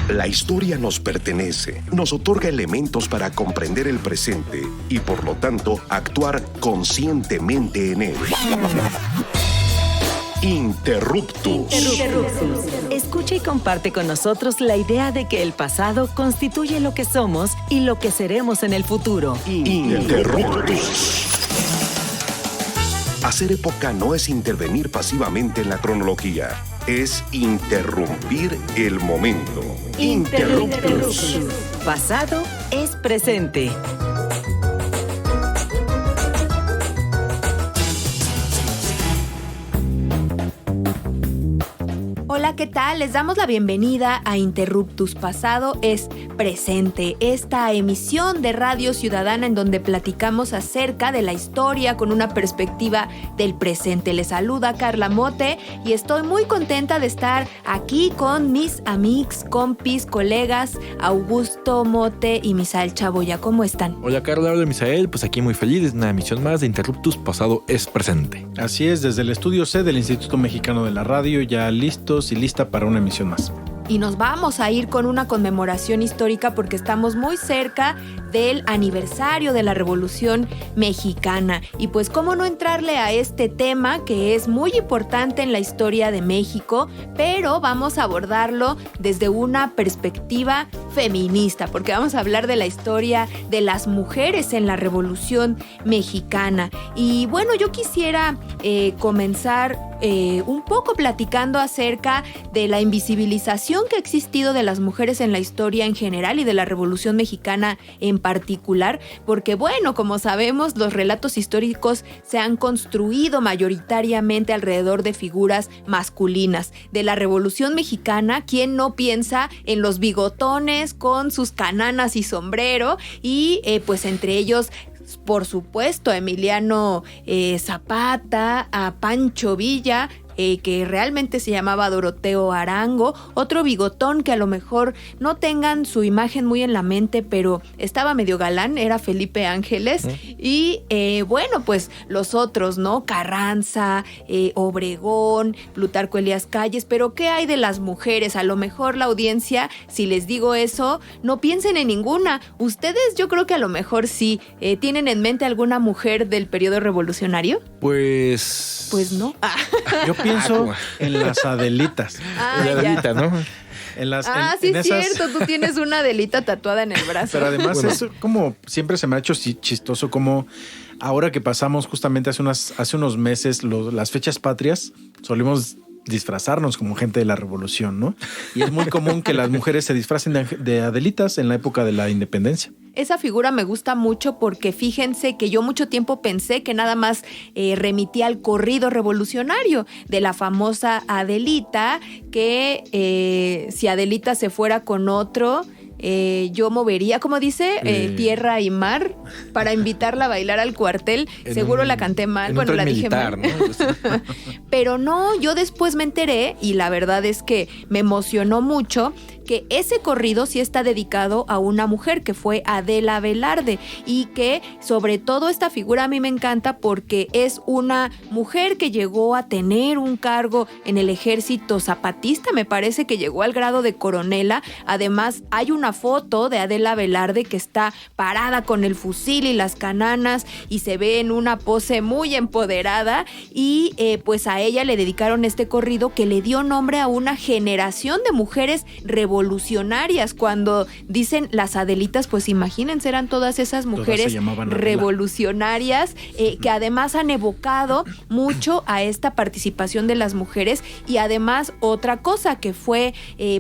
La historia nos pertenece, nos otorga elementos para comprender el presente y, por lo tanto, actuar conscientemente en él. Interruptus. Escucha y comparte con nosotros la idea de que el pasado constituye lo que somos y lo que seremos en el futuro. Interruptus. Hacer época no es intervenir pasivamente en la cronología, es interrumpir el momento. Interruptus. Pasado es presente. Hola, ¿qué tal? Les damos la bienvenida a Interruptus. Pasado es presente, esta emisión de Radio Ciudadana en donde platicamos acerca de la historia con una perspectiva del presente. Les saluda Carla Mote y estoy muy contenta de estar aquí con mis amigos, compis, colegas, Augusto Mote y Misael Chaboya. ¿Cómo están? Hola Carla, hola Misael, pues aquí muy feliz, es una emisión más de Interruptus, pasado es presente. Así es, desde el estudio C del Instituto Mexicano de la Radio, ya listos y lista para una emisión más. Y nos vamos a ir con una conmemoración histórica porque estamos muy cerca del aniversario de la Revolución Mexicana. Y pues cómo no entrarle a este tema que es muy importante en la historia de México, pero vamos a abordarlo desde una perspectiva feminista, porque vamos a hablar de la historia de las mujeres en la Revolución Mexicana. Y bueno, yo quisiera comenzar un poco platicando acerca de la invisibilización que ha existido de las mujeres en la historia en general y de la Revolución Mexicana en particular, porque bueno, como sabemos, los relatos históricos se han construido mayoritariamente alrededor de figuras masculinas. De la Revolución Mexicana, ¿quién no piensa en los bigotones con sus cananas y sombrero? Y pues entre ellos, por supuesto, a Emiliano Zapata, a Pancho Villa, que realmente se llamaba Doroteo Arango, otro bigotón que a lo mejor no tengan su imagen muy en la mente, pero estaba medio galán, era Felipe Ángeles. Y bueno, pues los otros, ¿no? Carranza, Obregón, Plutarco Elías Calles. Pero ¿qué hay de las mujeres? A lo mejor la audiencia, si les digo eso, no piensen en ninguna. Ustedes, yo creo que a lo mejor sí. ¿Tienen en mente alguna mujer del periodo revolucionario? Pues no. Yo pienso en las Adelitas. la Adelita, ¿no? Sí, es cierto, tú tienes una Adelita tatuada en el brazo. Pero además Bueno. es como siempre se me ha hecho chistoso como ahora que pasamos justamente hace unos meses las fechas patrias, solimos disfrazarnos como gente de la revolución, ¿no? Y es muy común que las mujeres se disfracen de Adelitas en la época de la independencia. Esa figura me gusta mucho porque fíjense que yo mucho tiempo pensé que nada más remitía al corrido revolucionario de la famosa Adelita, que si Adelita se fuera con otro, yo movería, como dice, tierra y mar para invitarla a bailar al cuartel. Seguro la canté mal, bueno, la dije mal. ¿No? Pero no, yo después me enteré y la verdad es que me emocionó mucho que ese corrido sí está dedicado a una mujer que fue Adela Velarde y que sobre todo esta figura a mí me encanta porque es una mujer que llegó a tener un cargo en el ejército zapatista, me parece que llegó al grado de coronela. Además hay una foto de Adela Velarde que está parada con el fusil y las cananas y se ve en una pose muy empoderada y pues a ella le dedicaron este corrido que le dio nombre a una generación de mujeres revolucionarias. Cuando dicen las Adelitas, pues imagínense, eran todas esas mujeres revolucionarias que además han evocado mucho a esta participación de las mujeres. Y además otra cosa que fue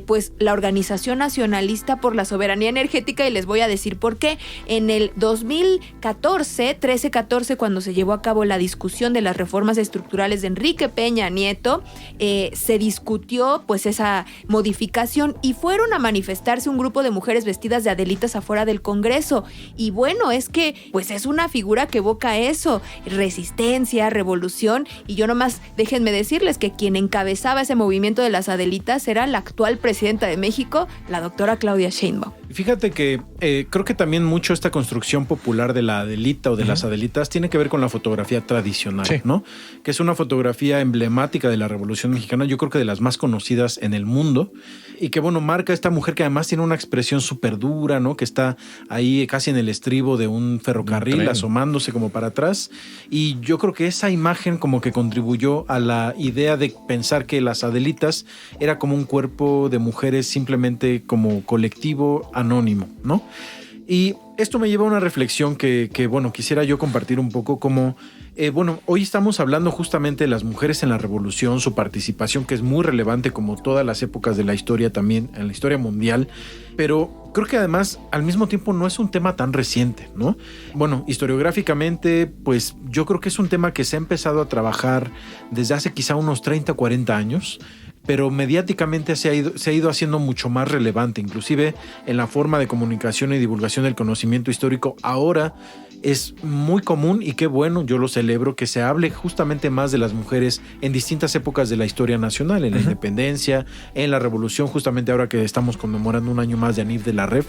pues la Organización Nacionalista por la Soberanía Energética, y les voy a decir por qué. En el 2014, 13-14, cuando se llevó a cabo la discusión de las reformas estructurales de Enrique Peña Nieto, se discutió pues esa modificación y fueron a manifestarse un grupo de mujeres vestidas de Adelitas afuera del Congreso. Y bueno, es que pues es una figura que evoca eso, resistencia, revolución. Y yo nomás, déjenme decirles que quien encabezaba ese movimiento de las Adelitas era la actual presidenta de México, la doctora Claudia Sheinbaum. Fíjate que creo que también mucho esta construcción popular de la Adelita o de las Adelitas tiene que ver con la fotografía tradicional, sí, ¿no? Que es una fotografía emblemática de la Revolución Mexicana, yo creo que de las más conocidas en el mundo. Y que, bueno, marca a esta mujer que además tiene una expresión súper dura, ¿no? Que está ahí casi en el estribo de un ferrocarril, asomándose como para atrás. Y yo creo que esa imagen como que contribuyó a la idea de pensar que las Adelitas era como un cuerpo de mujeres simplemente como colectivo anónimo, ¿no? Y esto me lleva a una reflexión que bueno, quisiera yo compartir un poco como... bueno, hoy estamos hablando justamente de las mujeres en la revolución, su participación, que es muy relevante como todas las épocas de la historia también, en la historia mundial, pero creo que además al mismo tiempo no es un tema tan reciente, ¿no? Bueno, historiográficamente, pues yo creo que es un tema que se ha empezado a trabajar desde hace quizá unos 30, 40 años, pero mediáticamente se ha ido haciendo mucho más relevante, inclusive en la forma de comunicación y divulgación del conocimiento histórico. Ahora es muy común, y qué bueno, yo lo celebro, que se hable justamente más de las mujeres en distintas épocas de la historia nacional, en la independencia, en la revolución, justamente ahora que estamos conmemorando un año más de Anif de la Rev.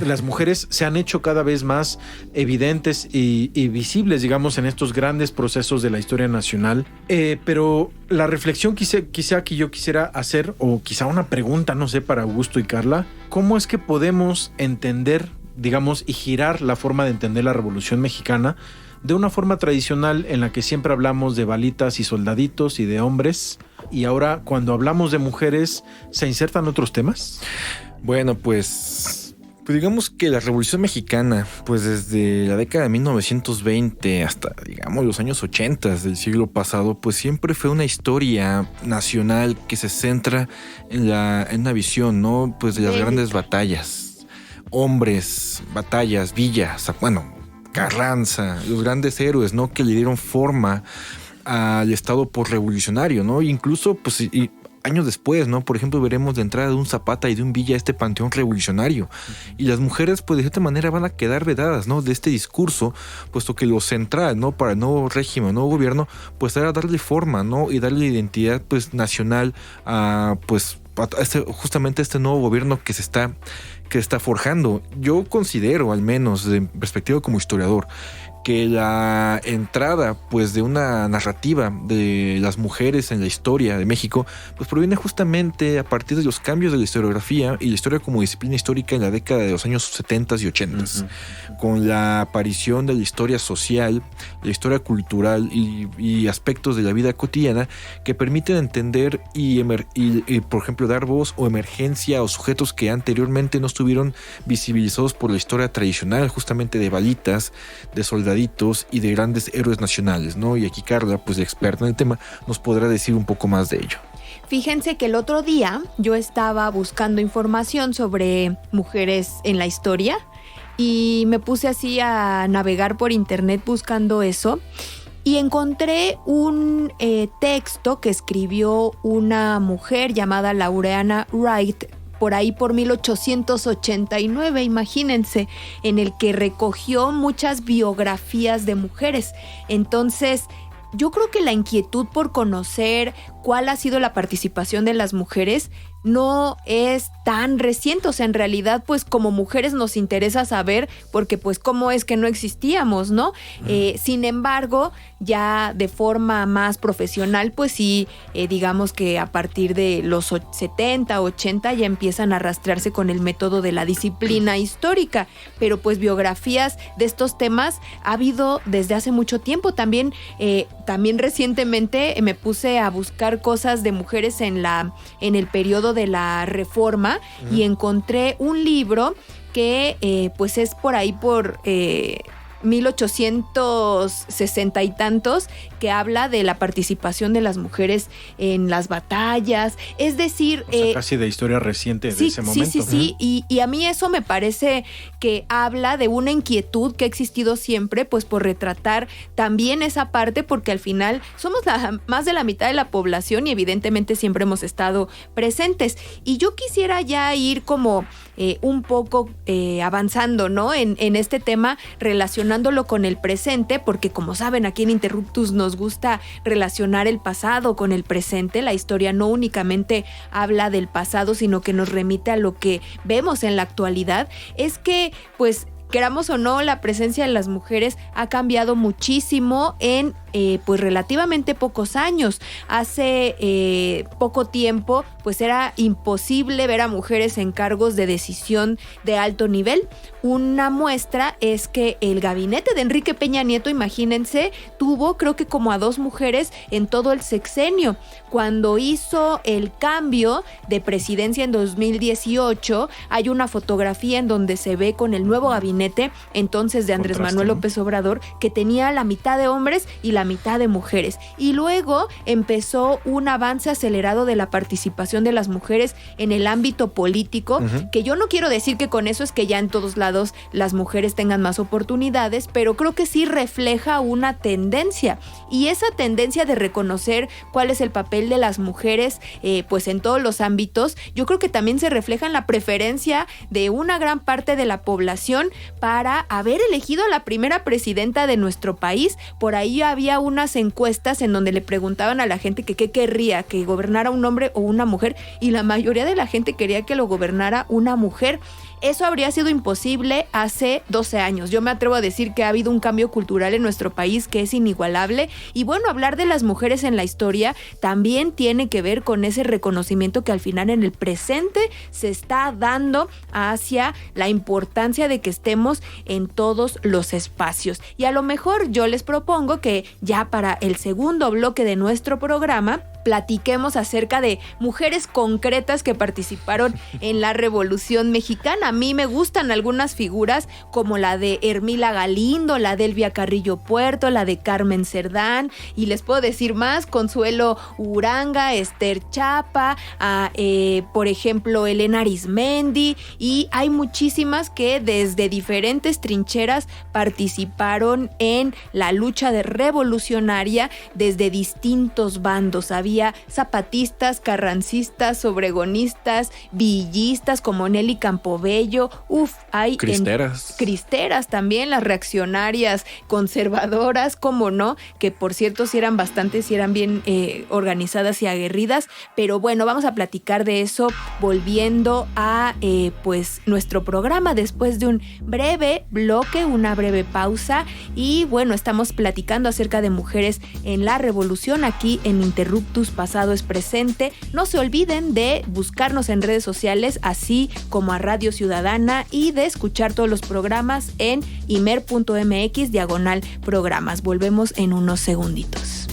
Las mujeres se han hecho cada vez más evidentes y visibles, digamos, en estos grandes procesos de la historia nacional. Pero la reflexión quizá que yo quisiera hacer, o quizá una pregunta, no sé, para Augusto y Carla, ¿cómo es que podemos entender, digamos, y girar la forma de entender la Revolución Mexicana de una forma tradicional en la que siempre hablamos de balitas y soldaditos y de hombres, y ahora cuando hablamos de mujeres se insertan otros temas? Bueno, pues digamos que la Revolución Mexicana, pues desde la década de 1920 hasta, digamos, los años 80 del siglo pasado, pues siempre fue una historia nacional que se centra en una visión, ¿no? Pues de las grandes batallas, hombres, batallas, villas, bueno, Carranza, los grandes héroes, ¿no? Que le dieron forma al Estado postrevolucionario, ¿no? Incluso, pues, años después, ¿no? Por ejemplo, veremos la entrada de un Zapata y de un Villa a este panteón revolucionario. Y las mujeres, pues, de cierta manera van a quedar vedadas, ¿no? De este discurso, puesto que lo central, ¿no? Para el nuevo régimen, el nuevo gobierno, pues era darle forma, ¿no? Y darle identidad, pues, nacional a, pues, justamente este nuevo gobierno que se está forjando. Yo considero, al menos de perspectiva como historiador, que la entrada, pues, de una narrativa de las mujeres en la historia de México, pues proviene justamente a partir de los cambios de la historiografía y la historia como disciplina histórica en la década de los años 70 y 80, con la aparición de la historia social, la historia cultural y aspectos de la vida cotidiana que permiten entender y por ejemplo, dar voz o emergencia a sujetos que anteriormente no estuvieron visibilizados por la historia tradicional, justamente de balitas, de soldaditos y de grandes héroes nacionales, ¿no? Y aquí Carla, pues experta en el tema, nos podrá decir un poco más de ello. Fíjense que el otro día yo estaba buscando información sobre mujeres en la historia y me puse así a navegar por internet buscando eso y encontré un texto que escribió una mujer llamada Laureana Wright, por ahí por 1889, imagínense, en el que recogió muchas biografías de mujeres. Entonces, yo creo que la inquietud por conocer cuál ha sido la participación de las mujeres no es tan reciente. O sea, en realidad, pues como mujeres nos interesa saber porque pues cómo es que no existíamos, ¿no? Sin embargo, ya de forma más profesional, pues sí, digamos que a partir de los 70, 80 ya empiezan a arrastrarse con el método de la disciplina histórica. Pero pues biografías de estos temas ha habido desde hace mucho tiempo. También recientemente me puse a buscar cosas de mujeres en el periodo de la Reforma y encontré un libro que pues es por ahí por 1860 y tantos, que habla de la participación de las mujeres en las batallas, es decir... O sea, casi de historia reciente de ese momento. Sí, y a mí eso me parece que habla de una inquietud que ha existido siempre, pues por retratar también esa parte, porque al final somos más de la mitad de la población y evidentemente siempre hemos estado presentes. Y yo quisiera ya ir como un poco avanzando, ¿no? En este tema, relacionándolo con el presente, porque como saben, aquí en Interruptus nos gusta relacionar el pasado con el presente. La historia no únicamente habla del pasado, sino que nos remite a lo que vemos en la actualidad. Es que, pues, queramos o no, la presencia de las mujeres ha cambiado muchísimo en pues relativamente pocos años. Hace poco tiempo pues era imposible ver a mujeres en cargos de decisión de alto nivel. Una muestra es que el gabinete de Enrique Peña Nieto, imagínense, tuvo creo que como a 2 mujeres en todo el sexenio. Cuando hizo el cambio de presidencia en 2018, hay una fotografía en donde se ve con el nuevo gabinete entonces de Andrés Manuel López Obrador, que tenía la mitad de hombres y la mitad de mujeres. Y luego empezó un avance acelerado de la participación de las mujeres en el ámbito político, que yo no quiero decir que con eso es que ya en todos lados las mujeres tengan más oportunidades, pero creo que sí refleja una tendencia, y esa tendencia de reconocer cuál es el papel de las mujeres pues en todos los ámbitos, yo creo que también se refleja en la preferencia de una gran parte de la población para haber elegido a la primera presidenta de nuestro país. Por ahí había unas encuestas en donde le preguntaban a la gente que qué querría, que gobernara un hombre o una mujer, y la mayoría de la gente quería que lo gobernara una mujer. Eso habría sido imposible hace 12 años. Yo me atrevo a decir que ha habido un cambio cultural en nuestro país que es inigualable. Y bueno, hablar de las mujeres en la historia también tiene que ver con ese reconocimiento que al final en el presente se está dando hacia la importancia de que estemos en todos los espacios. Y a lo mejor yo les propongo que ya para el segundo bloque de nuestro programa platiquemos acerca de mujeres concretas que participaron en la Revolución Mexicana. A mí me gustan algunas figuras como la de Hermila Galindo, la de Elvia Carrillo Puerto, la de Carmen Cerdán, y les puedo decir más: Consuelo Uranga, Esther Chapa, por ejemplo Elena Arizmendi, y hay muchísimas que desde diferentes trincheras participaron en la lucha revolucionaria desde distintos bandos. Había zapatistas, carrancistas, obregonistas, villistas como Nelly Campobello, hay cristeras también, las reaccionarias, conservadoras, como no, que por cierto sí eran bastantes, sí eran bien organizadas y aguerridas. Pero bueno, vamos a platicar de eso volviendo a pues nuestro programa después de un breve bloque, una breve pausa. Y bueno, estamos platicando acerca de mujeres en la revolución aquí en Interruptus Pasado es Presente. No se olviden de buscarnos en redes sociales, así como a Radio Ciudadana, y de escuchar todos los programas en imer.mx/programas. Volvemos en unos segunditos.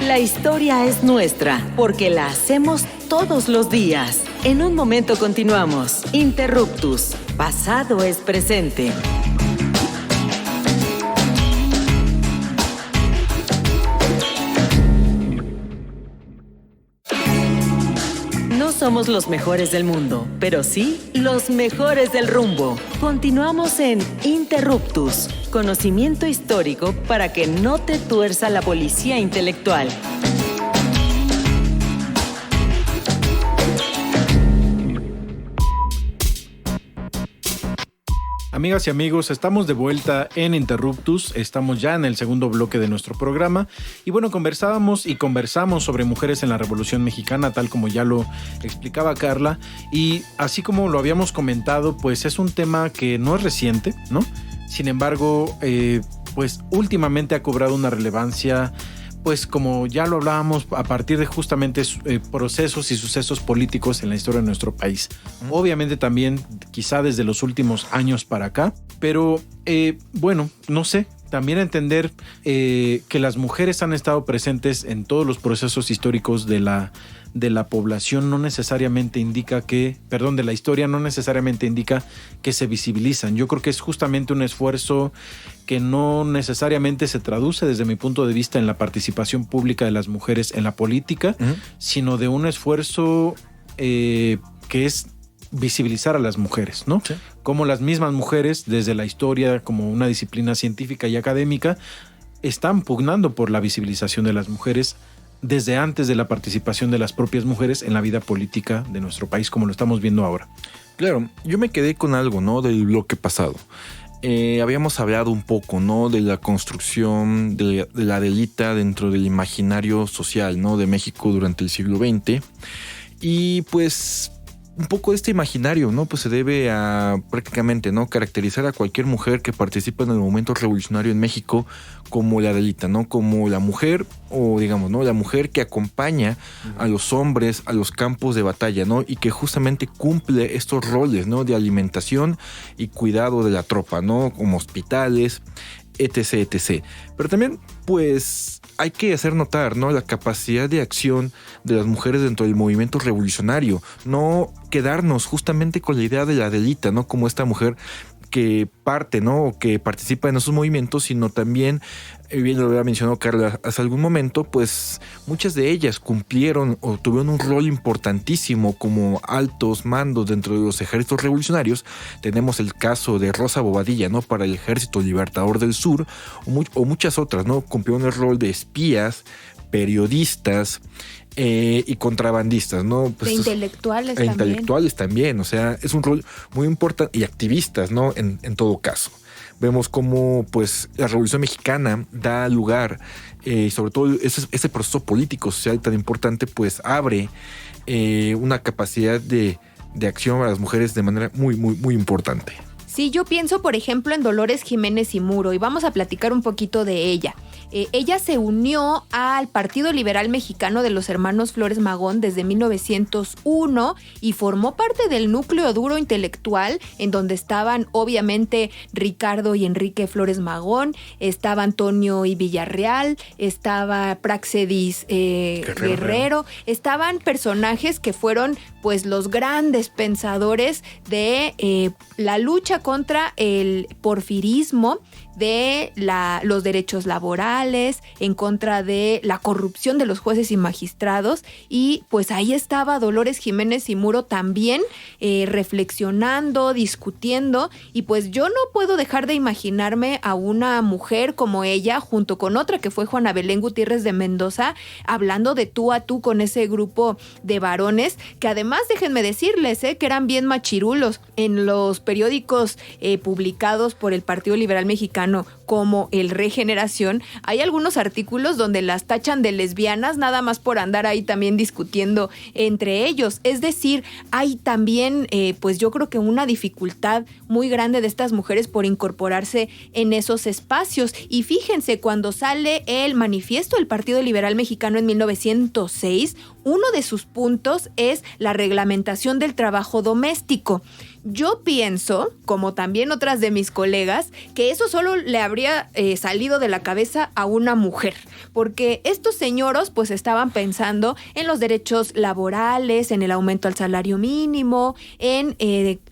La historia es nuestra, porque la hacemos todos los días. En un momento continuamos. Interruptus. Pasado es presente. No somos los mejores del mundo, pero sí los mejores del rumbo. Continuamos en Interruptus, conocimiento histórico para que no te tuerza la policía intelectual. Amigas y amigos, estamos de vuelta en Interruptus, estamos ya en el segundo bloque de nuestro programa y bueno, conversamos sobre mujeres en la Revolución Mexicana, tal como ya lo explicaba Carla, y así como lo habíamos comentado, pues es un tema que no es reciente, ¿no? Sin embargo, pues últimamente ha cobrado una relevancia, pues como ya lo hablábamos, a partir de justamente procesos y sucesos políticos en la historia de nuestro país. Obviamente también quizá desde los últimos años para acá, pero bueno, no sé, también entender que las mujeres han estado presentes en todos los procesos históricos de la población no necesariamente indica que, de la historia no necesariamente indica que se visibilizan. Yo creo que es justamente un esfuerzo que no necesariamente se traduce desde mi punto de vista en la participación pública de las mujeres en la política, sino de un esfuerzo que es visibilizar a las mujeres, ¿no? Sí. Como las mismas mujeres desde la historia como una disciplina científica y académica están pugnando por la visibilización de las mujeres desde antes de la participación de las propias mujeres en la vida política de nuestro país, como lo estamos viendo ahora. Claro, yo me quedé con algo, ¿no? Del bloque pasado. Habíamos hablado un poco, ¿no? De la construcción de la Adelita dentro del imaginario social, ¿no? De México durante el siglo XX. Y pues un poco de este imaginario, ¿no? Pues se debe a prácticamente, ¿no? Caracterizar a cualquier mujer que participa en el movimiento revolucionario en México como la Adelita, ¿no? Como la mujer, o digamos, ¿no? La mujer que acompaña a los hombres a los campos de batalla, ¿no? Y que justamente cumple estos roles, ¿no? De alimentación y cuidado de la tropa, ¿no? Como hospitales, etc, etc. Pero también, pues, hay que hacer notar, ¿no? La capacidad de acción de las mujeres dentro del movimiento revolucionario. No quedarnos justamente con la idea de la Adelita, ¿no? Como esta mujer que parte, ¿no? O que participa en esos movimientos, sino también, bien lo había mencionado Carla hace algún momento, pues muchas de ellas cumplieron o tuvieron un rol importantísimo como altos mandos dentro de los ejércitos revolucionarios. Tenemos el caso de Rosa Bobadilla, ¿no? Para el Ejército Libertador del Sur, o muchas otras, ¿no? Cumplieron el rol de espías, periodistas, y contrabandistas, ¿no? Pues intelectuales también. Intelectuales también, o sea, es un rol muy importante, y activistas, ¿no? En todo caso. Vemos cómo, pues, la Revolución Mexicana da lugar, sobre todo ese proceso político, social tan importante, pues abre una capacidad de acción a las mujeres de manera muy, muy, muy importante. Sí, yo pienso, por ejemplo, en Dolores Jiménez y Muro, y vamos a platicar un poquito de ella. Ella se unió al Partido Liberal Mexicano de los Hermanos Flores Magón desde 1901 y formó parte del núcleo duro intelectual, en donde estaban obviamente Ricardo y Enrique Flores Magón, estaba Antonio y Villarreal, estaba Praxedis Guerrero, estaban personajes que fueron pues los grandes pensadores de la lucha contra el porfirismo, de los derechos laborales, en contra de la corrupción de los jueces y magistrados, y pues ahí estaba Dolores Jiménez y Muro también reflexionando, discutiendo, y pues yo no puedo dejar de imaginarme a una mujer como ella, junto con otra que fue Juana Belén Gutiérrez de Mendoza, hablando de tú a tú con ese grupo de varones, que además déjenme decirles que eran bien machirulos. En los periódicos publicados por el Partido Liberal Mexicano, como el Regeneración, hay algunos artículos donde las tachan de lesbianas nada más por andar ahí también discutiendo entre ellos. Es decir, hay también pues yo creo que una dificultad muy grande de estas mujeres por incorporarse en esos espacios. Y fíjense, cuando sale el manifiesto del Partido Liberal Mexicano en 1906, uno de sus puntos es la reglamentación del trabajo doméstico. Yo pienso, como también otras de mis colegas, que eso solo le habría salido de la cabeza a una mujer, porque estos señoros pues estaban pensando en los derechos laborales, en el aumento al salario mínimo, en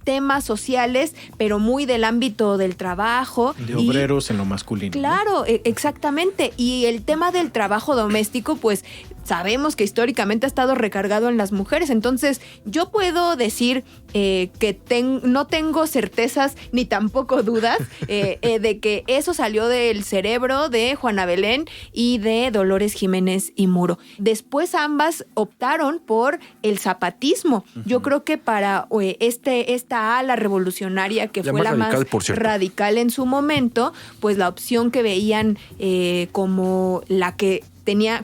temas sociales, pero muy del ámbito del trabajo. De obreros en lo masculino. Claro, ¿no? Exactamente. Y el tema del trabajo doméstico, pues sabemos que históricamente ha estado recargado en las mujeres. Entonces, yo puedo decir que no tengo certezas ni tampoco dudas de que eso salió del cerebro de Juana Belén y de Dolores Jiménez y Muro. Después ambas optaron por el zapatismo. Uh-huh. Yo creo que para esta ala revolucionaria que fue la más radical en su momento, pues la opción que veían como la que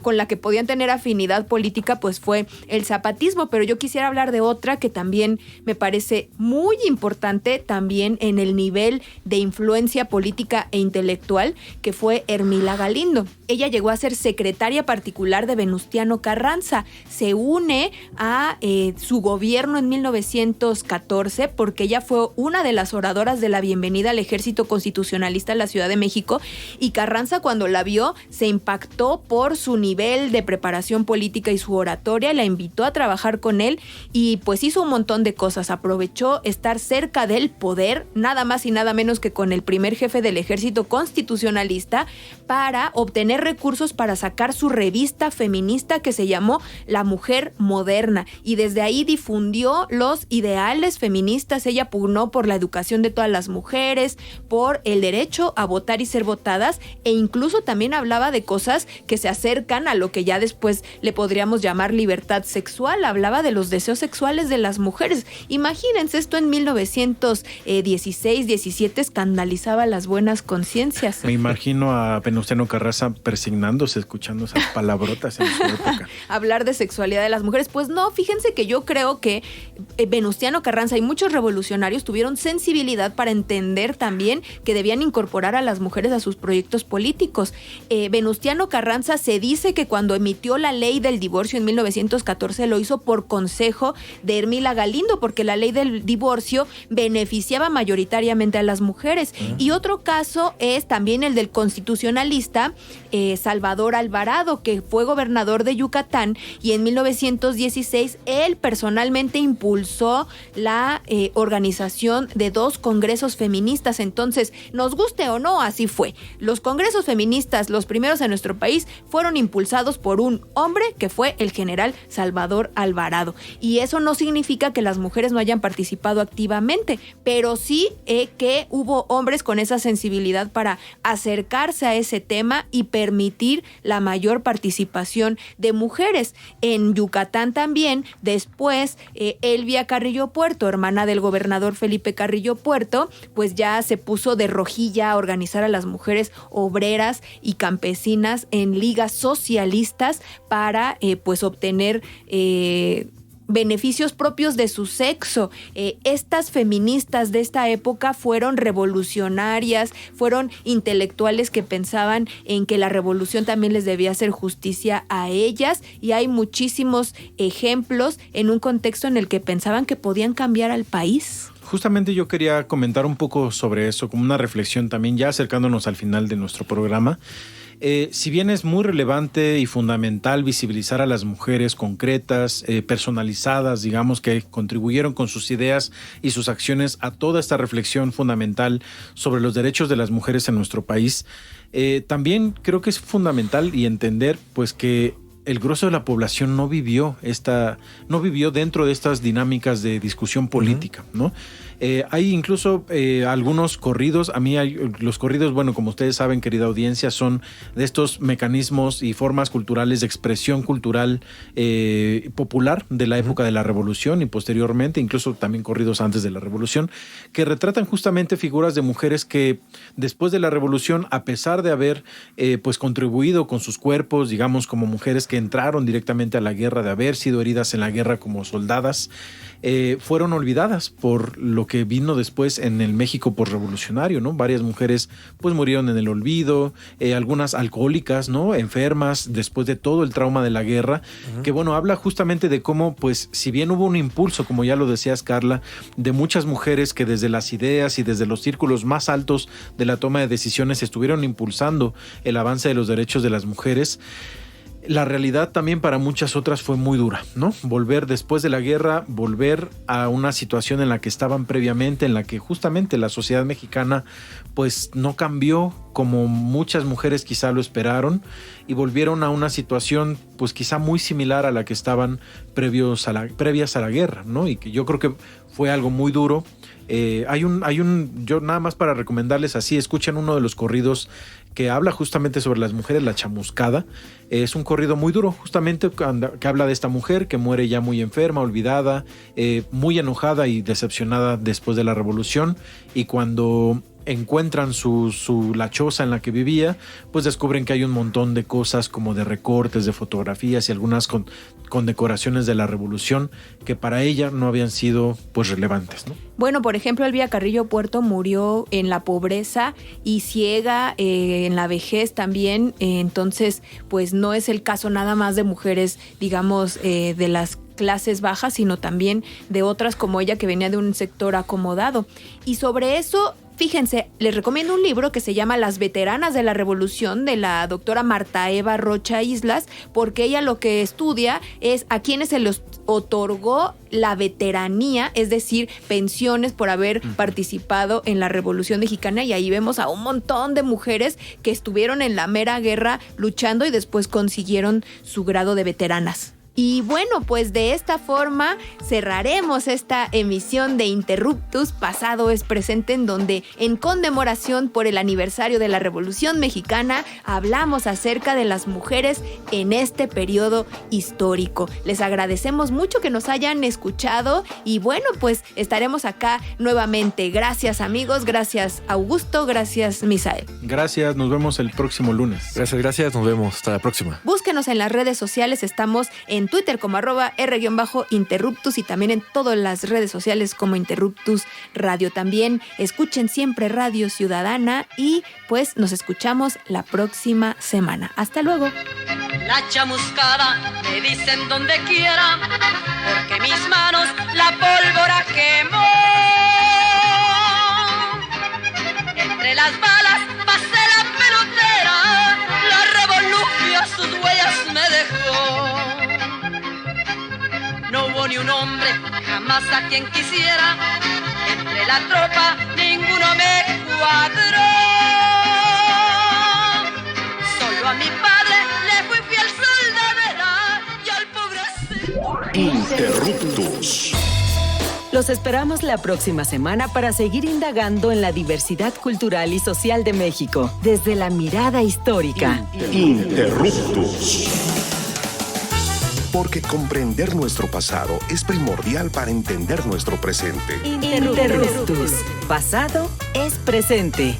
con la que podían tener afinidad política, pues fue el zapatismo. Pero yo quisiera hablar de otra que también me parece muy importante también en el nivel de influencia política e intelectual, que fue Ermila Galindo. Ella llegó a ser secretaria particular de Venustiano Carranza. Se une a su gobierno en 1914 porque ella fue una de las oradoras de la bienvenida al Ejército Constitucionalista en la Ciudad de México, y Carranza, cuando la vio, se impactó por su nivel de preparación política y su oratoria, la invitó a trabajar con él y pues hizo un montón de cosas. Aprovechó estar cerca del poder, nada más y nada menos que con el primer jefe del Ejército Constitucionalista, para obtener recursos para sacar su revista feminista que se llamó La Mujer Moderna, y desde ahí difundió los ideales feministas. Ella pugnó por la educación de todas las mujeres, por el derecho a votar y ser votadas, e incluso también hablaba de cosas que se hacían acercan a lo que ya después le podríamos llamar libertad sexual. Hablaba de los deseos sexuales de las mujeres. Imagínense, esto en 1916, 17 escandalizaba las buenas conciencias. Me imagino a Venustiano Carranza persignándose, escuchando esas palabrotas en su época. Hablar de sexualidad de las mujeres. Pues no, fíjense que yo creo que Venustiano Carranza y muchos revolucionarios tuvieron sensibilidad para entender también que debían incorporar a las mujeres a sus proyectos políticos. Venustiano Carranza se dice que cuando emitió la ley del divorcio en 1914 lo hizo por consejo de Ermila Galindo, porque la ley del divorcio beneficiaba mayoritariamente a las mujeres. Y otro caso es también el del constitucionalista Salvador Alvarado, que fue gobernador de Yucatán, y en 1916 él personalmente impulsó la organización de 2 congresos feministas. Entonces, nos guste o no, así fue. Los congresos feministas, los primeros en nuestro país, fueron impulsados por un hombre que fue el general Salvador Alvarado. Y eso no significa que las mujeres no hayan participado activamente, pero sí que hubo hombres con esa sensibilidad para acercarse a ese tema y permitir la mayor participación de mujeres. En Yucatán también, después, Elvia Carrillo Puerto, hermana del gobernador Felipe Carrillo Puerto, pues ya se puso de rojilla a organizar a las mujeres obreras y campesinas en ligas socialistas para pues obtener beneficios propios de su sexo. Estas feministas de esta época fueron revolucionarias, fueron intelectuales que pensaban en que la revolución también les debía hacer justicia a ellas, y hay muchísimos ejemplos en un contexto en el que pensaban que podían cambiar al país. Justamente yo quería comentar un poco sobre eso, como una reflexión también, ya acercándonos al final de nuestro programa. Si bien es muy relevante y fundamental visibilizar a las mujeres concretas, personalizadas, digamos, que contribuyeron con sus ideas y sus acciones a toda esta reflexión fundamental sobre los derechos de las mujeres en nuestro país, también creo que es fundamental y entender pues que el grueso de la población no vivió dentro de estas dinámicas de discusión política, ¿no? Hay incluso algunos corridos. A mí los corridos, bueno, como ustedes saben, querida audiencia, son de estos mecanismos y formas culturales de expresión cultural popular de la época de la Revolución y posteriormente, incluso también corridos antes de la Revolución, que retratan justamente figuras de mujeres que después de la Revolución, a pesar de haber pues contribuido con sus cuerpos, digamos, como mujeres que entraron directamente a la guerra, de haber sido heridas en la guerra como soldadas, fueron olvidadas por lo que vino después en el México posrevolucionario, ¿no? Varias mujeres pues murieron en el olvido, algunas alcohólicas, ¿no? Enfermas después de todo el trauma de la guerra, que bueno, habla justamente de cómo pues si bien hubo un impulso, como ya lo decías, Carla, de muchas mujeres que desde las ideas y desde los círculos más altos de la toma de decisiones estuvieron impulsando el avance de los derechos de las mujeres, la realidad también para muchas otras fue muy dura, ¿no? Volver después de la guerra, volver a una situación en la que estaban previamente, en la que justamente la sociedad mexicana pues no cambió como muchas mujeres quizá lo esperaron, y volvieron a una situación pues quizá muy similar a la que estaban previas a la guerra, ¿no? Y que yo creo que fue algo muy duro. Yo nada más para recomendarles así, escuchen uno de los corridos que habla justamente sobre las mujeres, La Chamuscada. Es un corrido muy duro, justamente que habla de esta mujer que muere ya muy enferma, olvidada, muy enojada y decepcionada después de la Revolución, y cuando encuentran la choza en la que vivía, pues descubren que hay un montón de cosas como de recortes, de fotografías y algunas con decoraciones de la Revolución que para ella no habían sido pues relevantes, ¿no? Bueno, por ejemplo, Elvia Carrillo Puerto murió en la pobreza y ciega en la vejez también, entonces pues no es el caso nada más de mujeres, digamos, de las clases bajas, sino también de otras como ella que venía de un sector acomodado. Y sobre eso, fíjense, les recomiendo un libro que se llama Las veteranas de la Revolución, de la doctora Marta Eva Rocha Islas, porque ella lo que estudia es a quienes se les otorgó la veteranía, es decir, pensiones por haber participado en la Revolución Mexicana, y ahí vemos a un montón de mujeres que estuvieron en la mera guerra luchando y después consiguieron su grado de veteranas. Y bueno, pues de esta forma cerraremos esta emisión de Interruptus, Pasado es Presente, en donde en conmemoración por el aniversario de la Revolución Mexicana hablamos acerca de las mujeres en este periodo histórico. Les agradecemos mucho que nos hayan escuchado y bueno, pues estaremos acá nuevamente. Gracias amigos, gracias Augusto, gracias Misael. Gracias, nos vemos el próximo lunes. Gracias, nos vemos. Hasta la próxima. Búsquenos en las redes sociales, estamos en Twitter como @R_Interruptus y también en todas las redes sociales como Interruptus Radio. También escuchen siempre Radio Ciudadana y pues nos escuchamos la próxima semana. Hasta luego. La chamuscada me dicen donde quiera, porque mis manos la pólvora quemó. Entre las balas pasé la pelotera, la revolución sus huellas me dejó. No hubo ni un hombre jamás a quien quisiera, entre la tropa ninguno me cuadró. Solo a mi padre le fui fiel soldadera y al pobrecito. Interruptus. Los esperamos la próxima semana para seguir indagando en la diversidad cultural y social de México, desde la mirada histórica. Interruptus. Porque comprender nuestro pasado es primordial para entender nuestro presente. Interruptus. Pasado es presente.